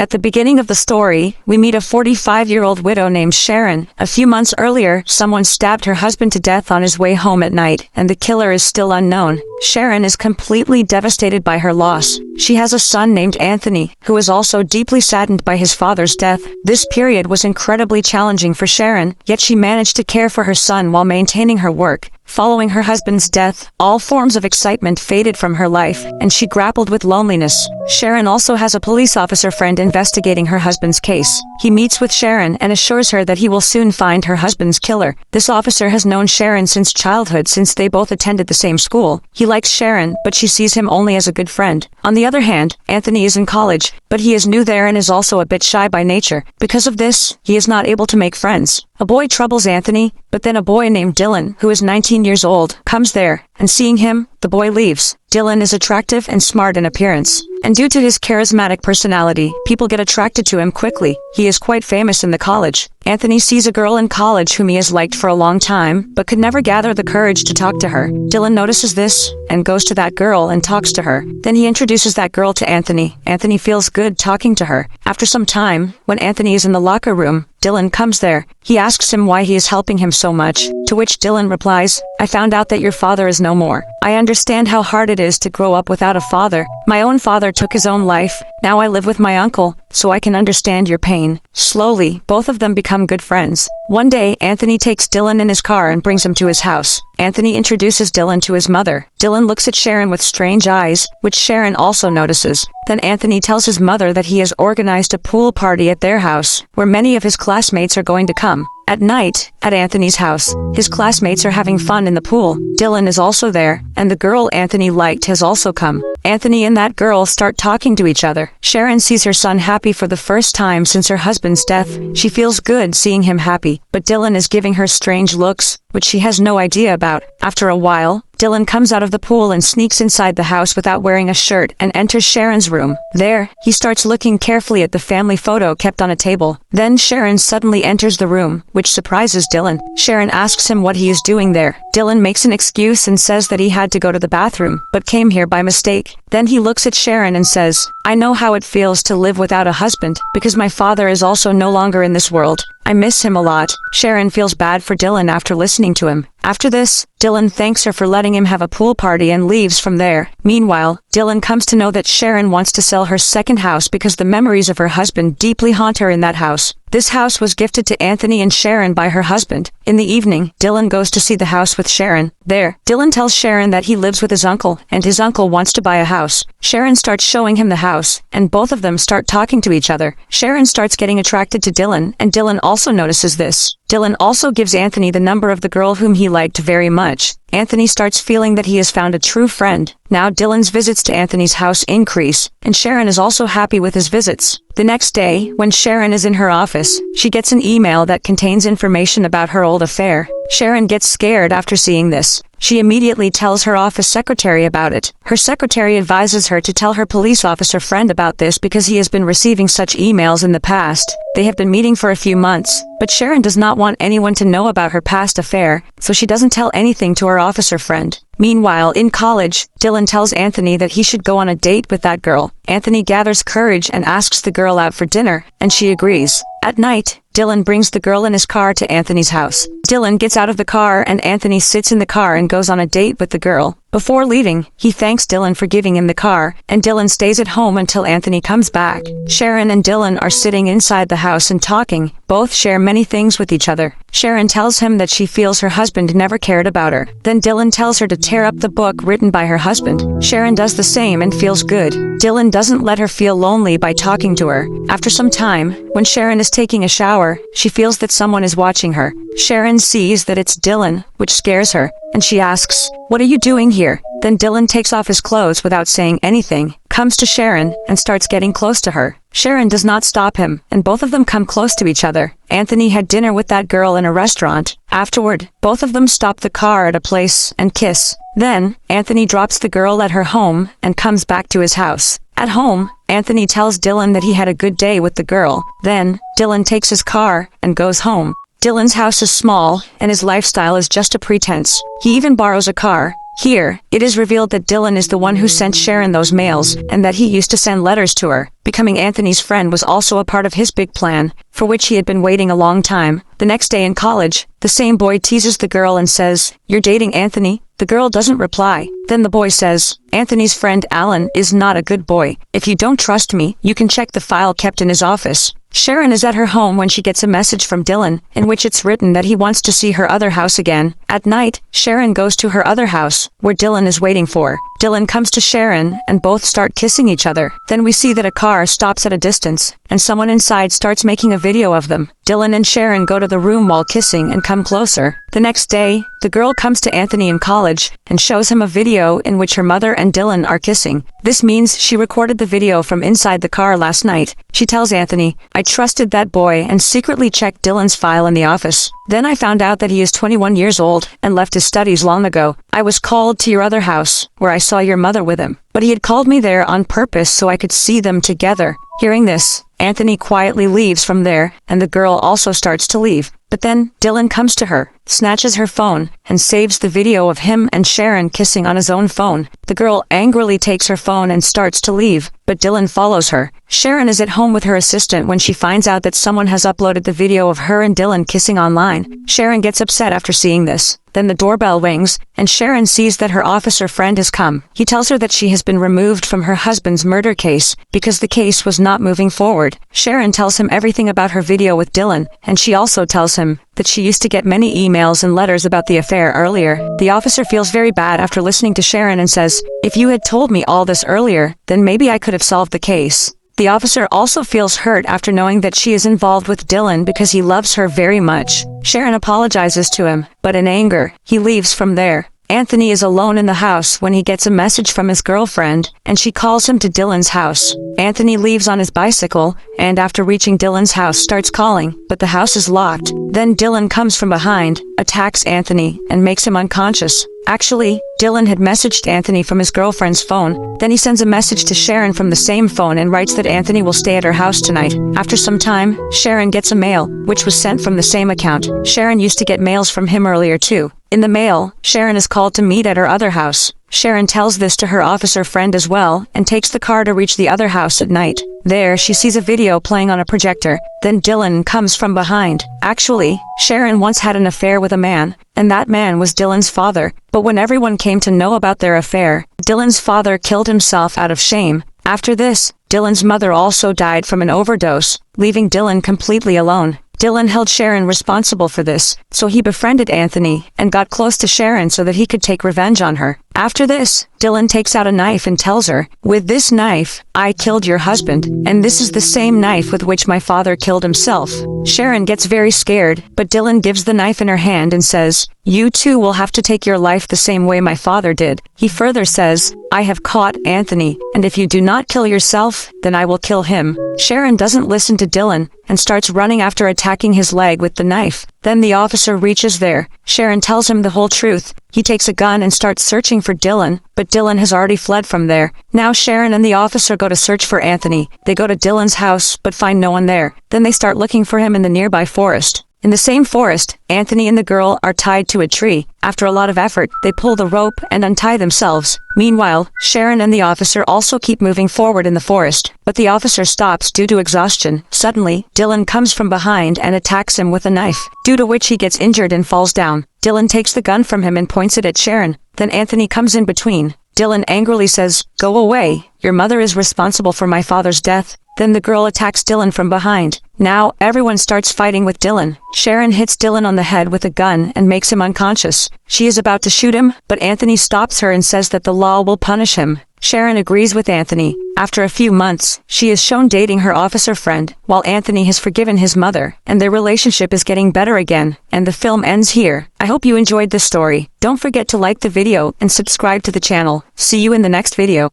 At the beginning of the story, we meet a 45-year-old widow named Sharon. A few months earlier, someone stabbed her husband to death on his way home at night, and the killer is still unknown. Sharon is completely devastated by her loss. She has a son named Anthony, who is also deeply saddened by his father's death. This period was incredibly challenging for Sharon, yet she managed to care for her son while maintaining her work. Following her husband's death, all forms of excitement faded from her life, and she grappled with loneliness. Sharon also has a police officer friend investigating her husband's case. He meets with Sharon and assures her that he will soon find her husband's killer. This officer has known Sharon since childhood since they both attended the same school. He likes Sharon, but she sees him only as a good friend. On the other hand, Anthony is in college, but he is new there and is also a bit shy by nature. Because of this, he is not able to make friends. A boy troubles Anthony, but then a boy named Dylan, who is 19 years old, comes there, and seeing him, the boy leaves. Dylan is attractive and smart in appearance, and due to his charismatic personality, people get attracted to him quickly. He is quite famous in the college. Anthony sees a girl in college whom he has liked for a long time, but could never gather the courage to talk to her. Dylan notices this, and goes to that girl and talks to her. Then he introduces that girl to Anthony. Anthony feels good talking to her. After some time, when Anthony is in the locker room, Dylan comes there. He asks him why he is helping him so much, to which Dylan replies, "I found out that your father is no more. I understand how hard it is to grow up without a father. My own father took his own life. Now I live with my uncle, so I can understand your pain." Slowly, both of them become good friends. One day, Anthony takes Dylan in his car and brings him to his house. Anthony introduces Dylan to his mother. Dylan looks at Sharon with strange eyes, which Sharon also notices. Then Anthony tells his mother that he has organized a pool party at their house, where many of his classmates are going to come. At night, at Anthony's house, his classmates are having fun in the pool. Dylan is also there, and the girl Anthony liked has also come. Anthony and that girl start talking to each other. Sharon sees her son happy for the first time since her husband's death. She feels good seeing him happy, but Dylan is giving her strange looks, which she has no idea about. After a while, Dylan comes out of the pool and sneaks inside the house without wearing a shirt and enters Sharon's room. There, he starts looking carefully at the family photo kept on a table. Then Sharon suddenly enters the room, which surprises Dylan. Sharon asks him what he is doing there. Dylan makes an excuse and says that he had to go to the bathroom, but came here by mistake. Then he looks at Sharon and says, "I know how it feels to live without a husband, because my father is also no longer in this world. I miss him a lot." Sharon feels bad for Dylan after listening to him. After this, Dylan thanks her for letting him have a pool party and leaves from there. Meanwhile, Dylan comes to know that Sharon wants to sell her second house because the memories of her husband deeply haunt her in that house. This house was gifted to Anthony and Sharon by her husband. In the evening, Dylan goes to see the house with Sharon. There, Dylan tells Sharon that he lives with his uncle, and his uncle wants to buy a house. Sharon starts showing him the house, and both of them start talking to each other. Sharon starts getting attracted to Dylan, and Dylan also notices this. Dylan also gives Anthony the number of the girl whom he liked very much. Anthony starts feeling that he has found a true friend. Now Dylan's visits to Anthony's house increase, and Sharon is also happy with his visits. The next day, when Sharon is in her office, she gets an email that contains information about her old affair. Sharon gets scared after seeing this. She immediately tells her office secretary about it. Her secretary advises her to tell her police officer friend about this because he has been receiving such emails in the past. They have been meeting for a few months, but Sharon does not want anyone to know about her past affair, so she doesn't tell anything to her officer friend. Meanwhile, in college, Dylan tells Anthony that he should go on a date with that girl. Anthony gathers courage and asks the girl out for dinner, and she agrees. At night, Dylan brings the girl in his car to Anthony's house. Dylan gets out of the car and Anthony sits in the car and goes on a date with the girl. Before leaving, he thanks Dylan for giving him the car, and Dylan stays at home until Anthony comes back. Sharon and Dylan are sitting inside the house and talking. Both share many things with each other. Sharon tells him that she feels her husband never cared about her. Then Dylan tells her to tear up the book written by her husband. Sharon does the same and feels good. Dylan doesn't let her feel lonely by talking to her. After some time, when Sharon is taking a shower, she feels that someone is watching her. Sharon sees that it's Dylan, which scares her, and she asks, "What are you doing here?" Then Dylan takes off his clothes without saying anything, comes to Sharon, and starts getting close to her. Sharon does not stop him, and both of them come close to each other. Anthony had dinner with that girl in a restaurant. Afterward, both of them stop the car at a place and kiss. Then, Anthony drops the girl at her home and comes back to his house. At home, Anthony tells Dylan that he had a good day with the girl. Then, Dylan takes his car and goes home. Dylan's house is small, and his lifestyle is just a pretense. He even borrows a car. Here, it is revealed that Dylan is the one who sent Sharon those mails, and that he used to send letters to her. Becoming Anthony's friend was also a part of his big plan, for which he had been waiting a long time. The next day in college, the same boy teases the girl and says, "You're dating Anthony?" The girl doesn't reply. Then the boy says, "Anthony's friend Alan is not a good boy. If you don't trust me, you can check the file kept in his office." Sharon is at her home when she gets a message from Dylan, in which it's written that he wants to see her other house again. At night, Sharon goes to her other house, where Dylan is waiting for her. Dylan comes to Sharon, and both start kissing each other. Then we see that a car stops at a distance, and someone inside starts making a video of them. Dylan and Sharon go to the room while kissing and come closer. The next day, the girl comes to Anthony in college, and shows him a video in which her mother and Dylan are kissing. This means she recorded the video from inside the car last night. She tells Anthony, "I trusted that boy and secretly checked Dylan's file in the office. Then I found out that he is 21 years old and left his studies long ago. I was called to your other house, where I saw your mother with him. But he had called me there on purpose so I could see them together." Hearing this, Anthony quietly leaves from there, and the girl also starts to leave. But then, Dylan comes to her, snatches her phone, and saves the video of him and Sharon kissing on his own phone. The girl angrily takes her phone and starts to leave, but Dylan follows her. Sharon is at home with her assistant when she finds out that someone has uploaded the video of her and Dylan kissing online. Sharon gets upset after seeing this. Then the doorbell rings, and Sharon sees that her officer friend has come. He tells her that she has been removed from her husband's murder case because the case was not moving forward. Sharon tells him everything about her video with Dylan, and she also tells him that she used to get many emails and letters about the affair earlier. The officer feels very bad after listening to Sharon and says, "If you had told me all this earlier, then maybe I could have solved the case." The officer also feels hurt after knowing that she is involved with Dylan because he loves her very much. Sharon apologizes to him, but in anger, he leaves from there. Anthony is alone in the house when he gets a message from his girlfriend, and she calls him to Dylan's house. Anthony leaves on his bicycle, and after reaching Dylan's house starts calling, but the house is locked. Then Dylan comes from behind, attacks Anthony, and makes him unconscious. Actually, Dylan had messaged Anthony from his girlfriend's phone. Then he sends a message to Sharon from the same phone and writes that Anthony will stay at her house tonight. After some time, Sharon gets a mail, which was sent from the same account. Sharon used to get mails from him earlier too. In the mail, Sharon is called to meet at her other house. Sharon tells this to her officer friend as well, and takes the car to reach the other house at night. There, she sees a video playing on a projector. Then Dylan comes from behind. Actually, Sharon once had an affair with a man, and that man was Dylan's father. But when everyone came to know about their affair, Dylan's father killed himself out of shame. After this, Dylan's mother also died from an overdose, leaving Dylan completely alone. Dylan held Sharon responsible for this, so he befriended Anthony and got close to Sharon so that he could take revenge on her. After this, Dylan takes out a knife and tells her, "With this knife, I killed your husband, and this is the same knife with which my father killed himself." Sharon gets very scared, but Dylan gives the knife in her hand and says, "You too will have to take your life the same way my father did." He further says, "I have caught Anthony, and if you do not kill yourself, then I will kill him." Sharon doesn't listen to Dylan and starts running after attacking his leg with the knife. Then the officer reaches there. Sharon tells him the whole truth. He takes a gun and starts searching for Dylan, but Dylan has already fled from there. Now Sharon and the officer go to search for Anthony. They go to Dylan's house, but find no one there. Then they start looking for him in the nearby forest. In the same forest, Anthony and the girl are tied to a tree. After a lot of effort, they pull the rope and untie themselves. Meanwhile, Sharon and the officer also keep moving forward in the forest, but the officer stops due to exhaustion. Suddenly, Dylan comes from behind and attacks him with a knife, due to which he gets injured and falls down. Dylan takes the gun from him and points it at Sharon. Then Anthony comes in between. Dylan angrily says, "Go away. Your mother is responsible for my father's death." Then the girl attacks Dylan from behind. Now, everyone starts fighting with Dylan. Sharon hits Dylan on the head with a gun and makes him unconscious. She is about to shoot him, but Anthony stops her and says that the law will punish him. Sharon agrees with Anthony. After a few months, she is shown dating her officer friend, while Anthony has forgiven his mother, and their relationship is getting better again, and the film ends here. I hope you enjoyed this story. Don't forget to like the video and subscribe to the channel. See you in the next video.